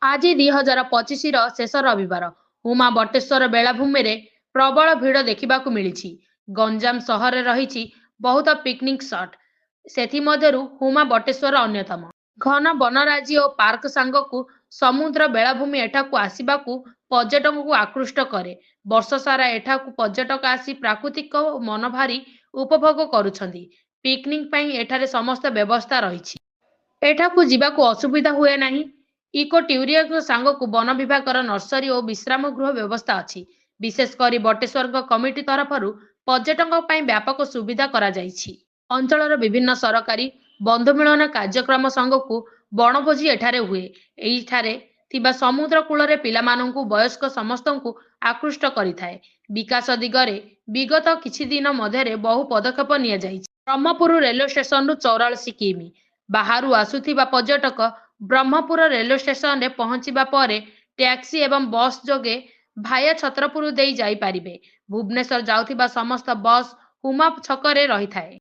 ଆଜି 2025ର ଶେଷ ରବିବାର ଉମା ବଟେଶ୍ୱର ବେଳାଭୂମିରେ ପ୍ରବଳ ଭିଡ଼ ଦେଖିବାକୁ ମିଳିଛି। ଗଞ୍ଜାମ ସହରରେ ରହିଛି ବହୁତ ପିକନିକ୍ ସ୍ପଟ୍, ସେଥିମଧ୍ୟରୁ ହୁମା ବଟେଶ୍ୱର ଅନ୍ୟତମ। ଘନ ବନରାଜି ଓ ପାର୍କ ସାଙ୍ଗକୁ ସମୁଦ୍ର ବେଳାଭୂମି ଏଠାକୁ ଆସିବାକୁ ପର୍ଯ୍ୟଟକଙ୍କୁ ଆକୃଷ୍ଟ କରେ। ବର୍ଷ ସାରା ଏଠାକୁ ପର୍ଯ୍ୟଟକ ଆସି ପ୍ରାକୃତିକ ଓ ମନଭରି ଉପଭୋଗ କରୁଛନ୍ତି। ପିକନିକ୍ ପାଇଁ ଏଠାରେ ସମସ୍ତ ବ୍ୟବସ୍ଥା ରହିଛି। ଏଠାକୁ ଯିବାକୁ ଅସୁବିଧା ହୁଏ ନାହିଁ। ଇକୋ ଟୁରିଜିମ୍ ସାଙ୍ଗକୁ ବନ ବିଭାଗର ନର୍ସରୀ ଓ ବିଶ୍ରାମ ଗୃହ ବ୍ୟବସ୍ଥା ଅଛି। ବିଶେଷ କରି ବଟେଶ୍ୱର କମିଟି ତରଫରୁ ପର୍ଯ୍ୟଟକଙ୍କ ପାଇଁ ବ୍ୟାପକ ସୁବିଧା କରାଯାଇଛି। ଅଞ୍ଚଳର ବିଭିନ୍ନ ସରକାରୀ ବନ୍ଧୁମିଳନ କାର୍ଯ୍ୟକ୍ରମ ସାଙ୍ଗକୁ ବଣଭୋଜି ଏଠାରେ ହୁଏ। ଏହିଠାରେ ଥିବା ସମୁଦ୍ର କୂଳରେ ପିଲାମାନଙ୍କୁ ବୟସ୍କ ସମସ୍ତଙ୍କୁ ଆକୃଷ୍ଟ କରିଥାଏ। ବିକାଶ ଦିଗରେ ବିଗତ କିଛି ଦିନ ମଧ୍ୟରେ ବହୁ ପଦକ୍ଷେପ ନିଆଯାଇଛି। ବ୍ରହ୍ମପୁର ରେଲୱେ ଷ୍ଟେସନରୁ 84 କିମି। ବାହାରୁ ଆସୁଥିବା ପର୍ଯ୍ୟଟକ ବ୍ରହ୍ମପୁର ରେଲୱେ ଷ୍ଟେସନରେ ପହଞ୍ଚିବା ପରେ ଟ୍ୟାକ୍ସି ଏବଂ ବସ୍ ଯୋଗେ ଭାୟା ଛତ୍ରପୁର ଦେଇ ଯାଇପାରିବେ। ଭୁବନେଶ୍ୱର ଯାଉଥିବା ସମସ୍ତ ବସ୍ ହୁମା ଛକରେ ରହିଥାଏ।